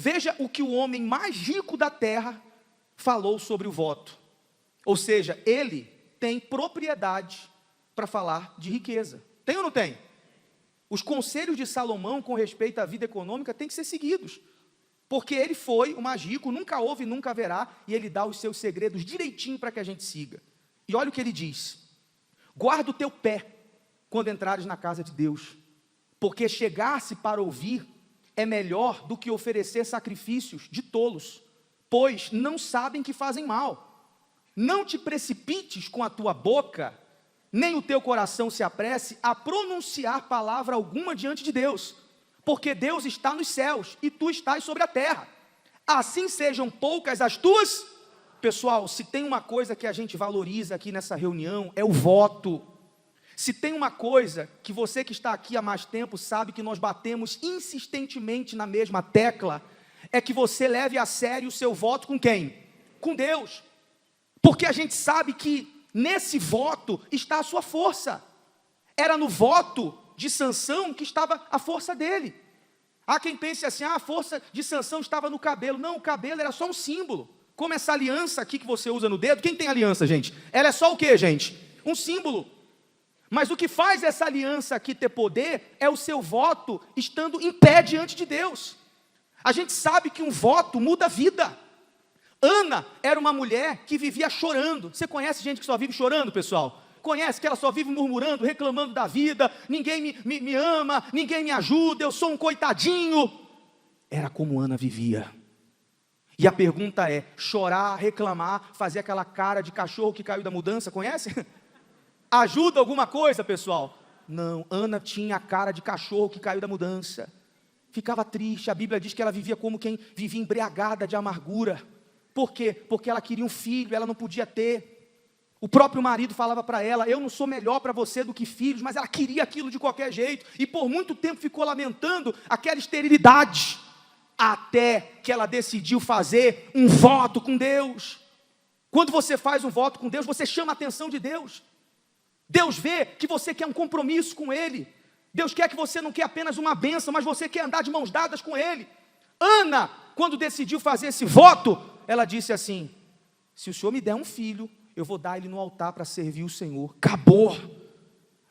Veja o que o homem mais rico da terra falou sobre o voto. Ou seja, ele tem propriedade para falar de riqueza. Tem ou não tem? Os conselhos de Salomão com respeito à vida econômica têm que ser seguidos. Porque ele foi o mais rico, nunca houve e nunca haverá, e ele dá os seus segredos direitinho para que a gente siga. E olha o que ele diz: guarda o teu pé quando entrares na casa de Deus, porque chegar-se para ouvir é melhor do que oferecer sacrifícios de tolos, pois não sabem que fazem mal. Não te precipites com a tua boca, nem o teu coração se apresse a pronunciar palavra alguma diante de Deus, porque Deus está nos céus e tu estás sobre a terra. Assim sejam poucas as tuas... Pessoal, se tem uma coisa que a gente valoriza aqui nessa reunião, é o voto. Se tem uma coisa que você que está aqui há mais tempo sabe que nós batemos insistentemente na mesma tecla, é que você leve a sério o seu voto com quem? Com Deus. Porque a gente sabe que nesse voto está a sua força. Era no voto de Sansão que estava a força dele. Há quem pense assim, a força de Sansão estava no cabelo. Não, o cabelo era só um símbolo. Como essa aliança aqui que você usa no dedo. Quem tem aliança, gente? Ela é só o quê, gente? Um símbolo. Mas o que faz essa aliança aqui ter poder é o seu voto estando em pé diante de Deus. A gente sabe que um voto muda a vida. Ana era uma mulher que vivia chorando. Você conhece gente que só vive chorando, pessoal? Conhece que ela só vive murmurando, reclamando da vida, ninguém me ama, ninguém me ajuda, eu sou um coitadinho. Era como Ana vivia. E a pergunta é, chorar, reclamar, fazer aquela cara de cachorro que caiu da mudança, conhece? Ajuda alguma coisa, pessoal? Não, Ana tinha a cara de cachorro que caiu da mudança. Ficava triste, a Bíblia diz que ela vivia como quem vivia embriagada de amargura. Por quê? Porque ela queria um filho, ela não podia ter. O próprio marido falava para ela, eu não sou melhor para você do que filhos, mas ela queria aquilo de qualquer jeito, e por muito tempo ficou lamentando aquela esterilidade, até que ela decidiu fazer um voto com Deus. Quando você faz um voto com Deus, você chama a atenção de Deus. Deus vê que você quer um compromisso com Ele. Deus quer que você não quer apenas uma bênção, mas você quer andar de mãos dadas com Ele. Ana, quando decidiu fazer esse voto, ela disse assim, se o Senhor me der um filho, eu vou dar ele no altar para servir o Senhor.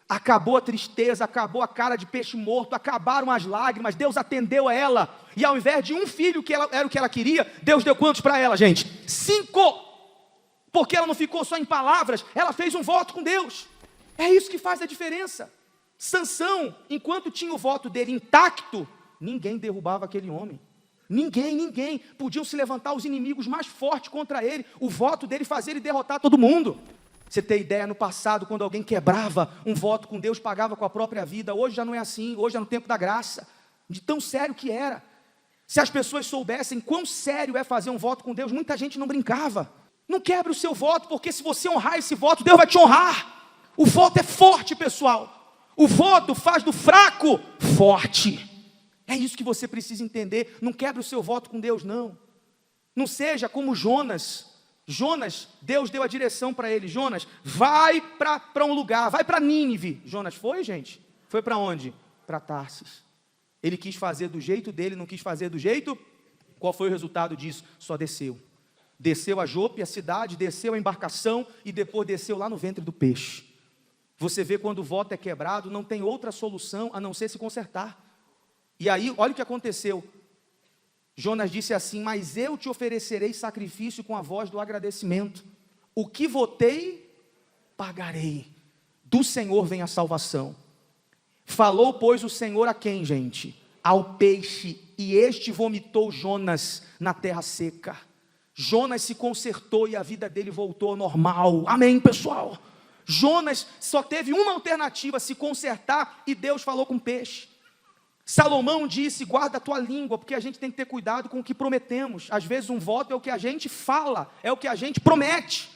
Acabou a tristeza, acabou a cara de peixe morto, acabaram as lágrimas, Deus atendeu a ela, e ao invés de um filho, que era o que ela queria, Deus deu quantos para ela, gente? 5, porque ela não ficou só em palavras, ela fez um voto com Deus. É isso que faz a diferença. Sansão, enquanto tinha o voto dele intacto, ninguém derrubava aquele homem. Ninguém. Podiam se levantar os inimigos mais fortes contra ele. O voto dele fazia ele derrotar todo mundo. Você tem ideia, no passado, quando alguém quebrava um voto com Deus, pagava com a própria vida. Hoje já não é assim, hoje é no tempo da graça. De tão sério que era. Se as pessoas soubessem quão sério é fazer um voto com Deus, muita gente não brincava. Não quebre o seu voto, porque se você honrar esse voto, Deus vai te honrar. O voto é forte, pessoal. O voto faz do fraco forte. É isso que você precisa entender. Não quebre o seu voto com Deus, não. Não seja como Jonas. Jonas, Deus deu a direção para ele. Jonas, vai para um lugar, vai para Nínive. Jonas foi, gente? Foi para onde? Para Tarsis. Ele quis fazer do jeito dele, não quis fazer do jeito. Qual foi o resultado disso? Só desceu. Desceu a Jope, a cidade, desceu a embarcação e depois desceu lá no ventre do peixe. Você vê quando o voto é quebrado, não tem outra solução a não ser se consertar. E aí, olha o que aconteceu. Jonas disse assim, mas eu te oferecerei sacrifício com a voz do agradecimento. O que votei, pagarei. Do Senhor vem a salvação. Falou, pois, o Senhor a quem, gente? Ao peixe, e este vomitou Jonas na terra seca. Jonas se consertou e a vida dele voltou ao normal. Amém, pessoal? Jonas só teve uma alternativa, se consertar, e Deus falou com o peixe. Salomão disse, guarda a tua língua, porque a gente tem que ter cuidado com o que prometemos. Às vezes um voto é o que a gente fala, é o que a gente promete.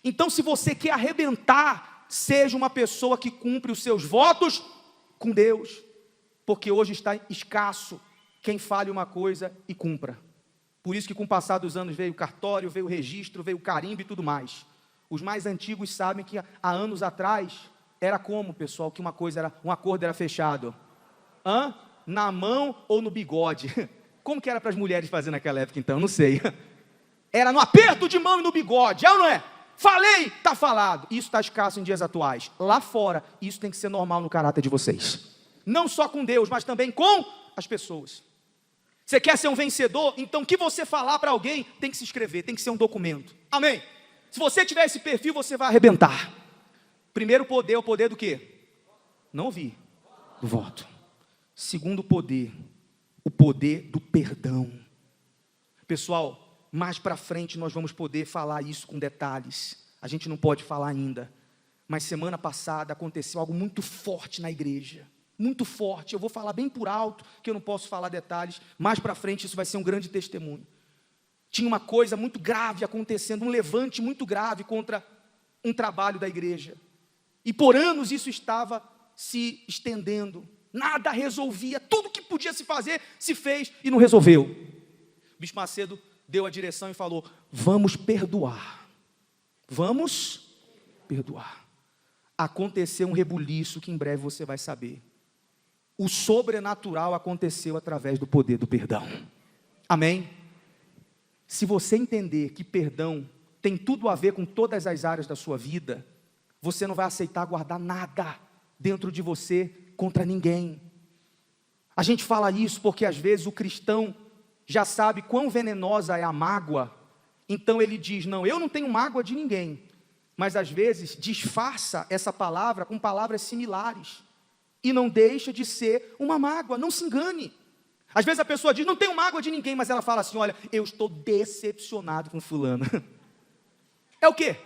Então, se você quer arrebentar, seja uma pessoa que cumpre os seus votos com Deus, porque hoje está escasso quem fale uma coisa e cumpra. Por isso que com o passar dos anos veio o cartório, veio o registro, veio o carimbo e tudo mais. Os mais antigos sabem que há anos atrás, era como, pessoal, que um acordo era fechado? Na mão ou no bigode? Como que era para as mulheres fazer naquela época, então? Não sei. Era no aperto de mão e no bigode, é ou não é? Falei, está falado. Isso está escasso em dias atuais. Lá fora, isso tem que ser normal no caráter de vocês. Não só com Deus, mas também com as pessoas. Você quer ser um vencedor? Então o que você falar para alguém tem que se escrever, tem que ser um documento. Amém? Se você tiver esse perfil, você vai arrebentar. Primeiro poder é o poder do quê? Não ouvi. Do voto. Segundo poder, o poder do perdão. Pessoal, mais para frente nós vamos poder falar isso com detalhes. A gente não pode falar ainda. Mas semana passada aconteceu algo muito forte na igreja. Muito forte. Eu vou falar bem por alto, que eu não posso falar detalhes. Mais para frente isso vai ser um grande testemunho. Tinha uma coisa muito grave acontecendo, um levante muito grave contra um trabalho da igreja. E por anos isso estava se estendendo. Nada resolvia. Tudo que podia se fazer, se fez e não resolveu. O Bispo Macedo deu a direção e falou: vamos perdoar. Vamos perdoar. Aconteceu um rebuliço que em breve você vai saber. O sobrenatural aconteceu através do poder do perdão. Amém? Se você entender que perdão tem tudo a ver com todas as áreas da sua vida, você não vai aceitar guardar nada dentro de você contra ninguém. A gente fala isso porque às vezes o cristão já sabe quão venenosa é a mágoa, então ele diz: não, eu não tenho mágoa de ninguém, mas às vezes disfarça essa palavra com palavras similares, e não deixa de ser uma mágoa. Não se engane. Às vezes a pessoa diz: não tenho mágoa de ninguém, mas ela fala assim: olha, eu estou decepcionado com fulano. É o quê?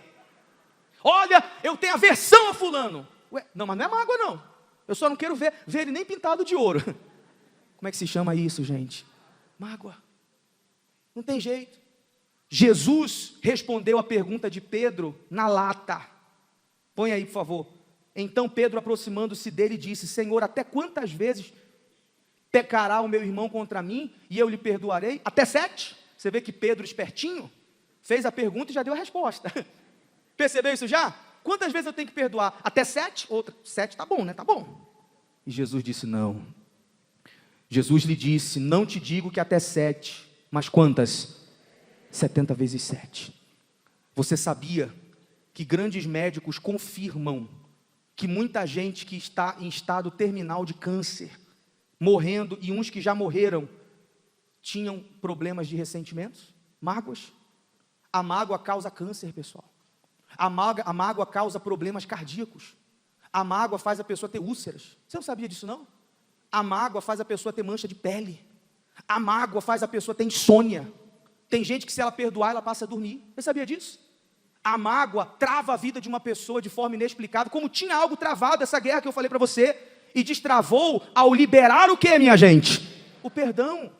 Olha, eu tenho aversão a fulano. Ué, não, mas não é mágoa não. Eu só não quero ver ele nem pintado de ouro. Como é que se chama isso, gente? Mágoa. Não tem jeito. Jesus respondeu a pergunta de Pedro na lata. Põe aí, por favor. Então Pedro, aproximando-se dele, disse: Senhor, até quantas vezes pecará o meu irmão contra mim e eu lhe perdoarei? Até 7? Você vê que Pedro, espertinho, fez a pergunta e já deu a resposta. Percebeu isso já? Quantas vezes eu tenho que perdoar? Até 7? Outra, 7 tá bom, né? Tá bom. E Jesus disse: não. Jesus lhe disse: não te digo que até 7, mas quantas? 70 vezes 7. Você sabia que grandes médicos confirmam que muita gente que está em estado terminal de câncer, morrendo, e uns que já morreram, tinham problemas de ressentimentos, mágoas? A mágoa causa câncer, pessoal. A mágoa causa problemas cardíacos. A mágoa faz a pessoa ter úlceras. Você não sabia disso, não? A mágoa faz a pessoa ter mancha de pele. A mágoa faz a pessoa ter insônia. Tem gente que, se ela perdoar, ela passa a dormir. Você sabia disso? A mágoa trava a vida de uma pessoa de forma inexplicável, como tinha algo travado, essa guerra que eu falei para você, e destravou ao liberar o que, minha gente? O perdão.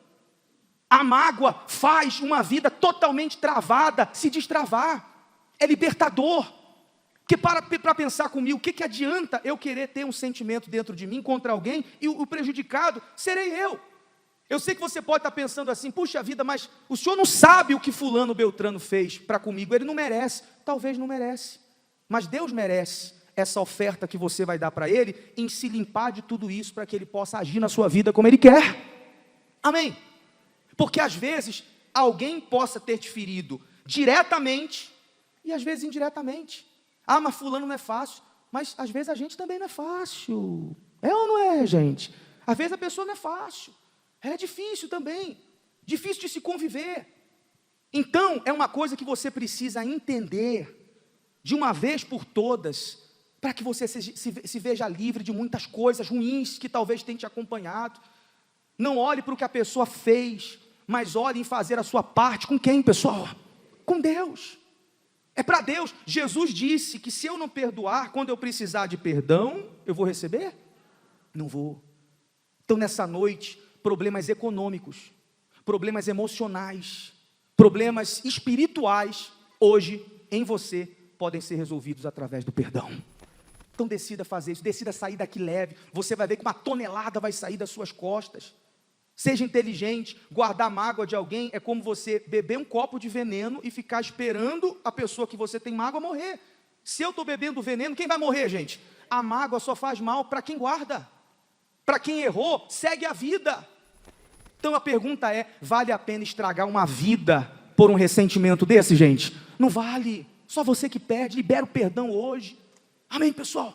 A mágoa faz uma vida totalmente travada se destravar. É libertador. Porque para pensar comigo, o que adianta eu querer ter um sentimento dentro de mim contra alguém e o prejudicado serei eu? Eu sei que você pode estar pensando assim: puxa vida, mas o senhor não sabe o que fulano Beltrano fez para comigo, ele não merece. Talvez não merece, mas Deus merece essa oferta que você vai dar para ele, em se limpar de tudo isso, para que ele possa agir na sua vida como ele quer. Amém? Porque às vezes alguém possa ter te ferido diretamente e às vezes indiretamente. Ah, mas fulano não é fácil. Mas às vezes a gente também não é fácil. É ou não é, gente? Às vezes a pessoa não é fácil. Ela é difícil também. Difícil de se conviver. Então, é uma coisa que você precisa entender de uma vez por todas, para que você se veja livre de muitas coisas ruins que talvez tenha te acompanhado. Não olhe para o que a pessoa fez, mas olhe em fazer a sua parte. Com quem, pessoal? Com Deus. É para Deus. Jesus disse que se eu não perdoar, quando eu precisar de perdão, eu vou receber? Não vou. Então, nessa noite, problemas econômicos, problemas emocionais, problemas espirituais, hoje, em você, podem ser resolvidos através do perdão. Então decida fazer isso, decida sair daqui leve. Você vai ver que uma tonelada vai sair das suas costas. Seja inteligente. Guardar mágoa de alguém é como você beber um copo de veneno e ficar esperando a pessoa que você tem mágoa morrer. Se eu estou bebendo veneno, quem vai morrer, gente? A mágoa só faz mal para quem guarda. Para quem errou, segue a vida. Então a pergunta é, vale a pena estragar uma vida por um ressentimento desse, gente? Não vale. Só você que perde, libera o perdão hoje. Amém, pessoal?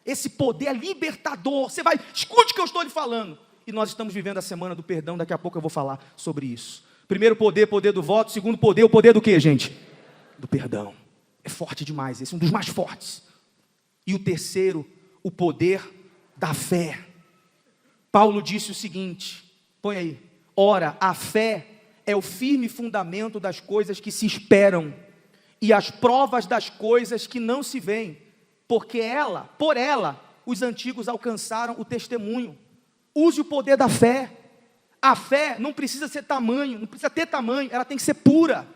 Esse poder é libertador. Você vai, escute o que eu estou lhe falando. E nós estamos vivendo a semana do perdão, daqui a pouco eu vou falar sobre isso. Primeiro poder, poder do voto. Segundo poder, o poder do quê, gente? Do perdão. É forte demais, esse é um dos mais fortes. E o terceiro, o poder da fé. Paulo disse o seguinte, põe aí. Ora, a fé é o firme fundamento das coisas que se esperam e as provas das coisas que não se veem, porque por ela, os antigos alcançaram o testemunho. Use o poder da fé. A fé não precisa ser tamanho, não precisa ter tamanho, ela tem que ser pura.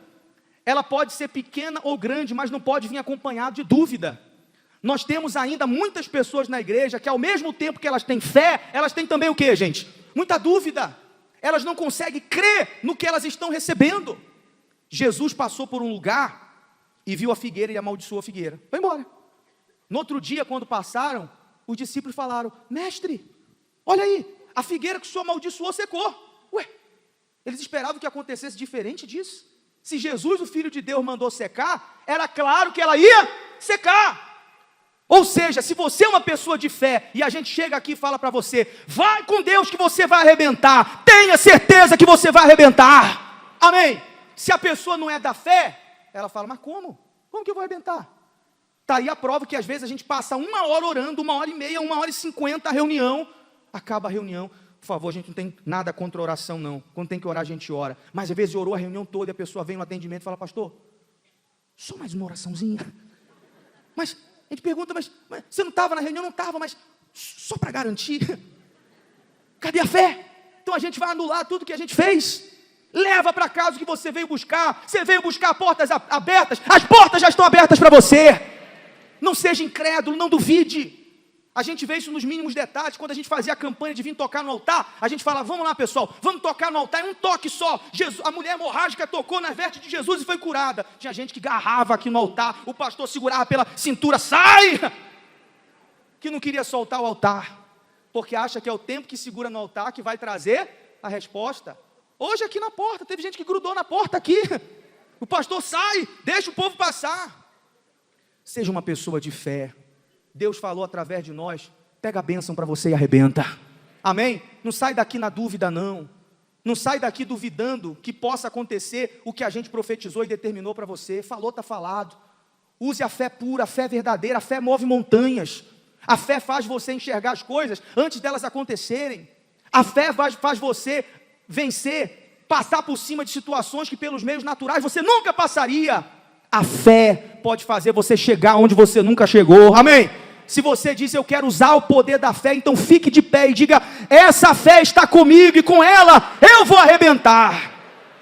Ela pode ser pequena ou grande, mas não pode vir acompanhado de dúvida. Nós temos ainda muitas pessoas na igreja que ao mesmo tempo que elas têm fé, elas têm também o quê, gente? Muita dúvida. Elas não conseguem crer no que elas estão recebendo. Jesus passou por um lugar e viu a figueira e amaldiçoou a figueira. Foi embora. No outro dia, quando passaram, os discípulos falaram, mestre, olha aí, a figueira que o senhor amaldiçoou secou. Ué, eles esperavam que acontecesse diferente disso. Se Jesus, o Filho de Deus, mandou secar, era claro que ela ia secar. Ou seja, se você é uma pessoa de fé, e a gente chega aqui e fala para você, vai com Deus que você vai arrebentar, tenha certeza que você vai arrebentar, amém? Se a pessoa não é da fé, ela fala, mas como? Como que eu vou arrebentar? Está aí a prova que às vezes a gente passa 1 hora orando, 1h30, 1h50 a reunião, acaba a reunião, por favor, a gente não tem nada contra oração não, quando tem que orar a gente ora, mas às vezes orou a reunião toda e a pessoa vem no atendimento e fala, pastor, só mais uma oraçãozinha, mas a gente pergunta, mas você não estava na reunião? Não estava, mas só para garantir, cadê a fé? Então a gente vai anular tudo que a gente fez, leva para casa o que você veio buscar, você veio buscar portas abertas, as portas já estão abertas para você, não seja incrédulo, não duvide. A gente vê isso nos mínimos detalhes, quando a gente fazia a campanha de vir tocar no altar, a gente fala, vamos lá pessoal, vamos tocar no altar, é um toque só, a mulher hemorrágica tocou na veste de Jesus e foi curada, tinha gente que garrava aqui no altar, o pastor segurava pela cintura, sai, que não queria soltar o altar, porque acha que é o tempo que segura no altar que vai trazer a resposta. Hoje aqui na porta, teve gente que grudou na porta aqui, o pastor sai, deixa o povo passar. Seja uma pessoa de fé. Deus falou através de nós, pega a bênção para você e arrebenta, amém? Não sai daqui na dúvida não, não sai daqui duvidando que possa acontecer o que a gente profetizou e determinou para você, falou, está falado. Use a fé pura, a fé verdadeira, a fé move montanhas, a fé faz você enxergar as coisas antes delas acontecerem, a fé faz você vencer, passar por cima de situações que pelos meios naturais você nunca passaria. A fé pode fazer você chegar onde você nunca chegou, amém? Se você diz, eu quero usar o poder da fé, então fique de pé e diga, essa fé está comigo e com ela eu vou arrebentar.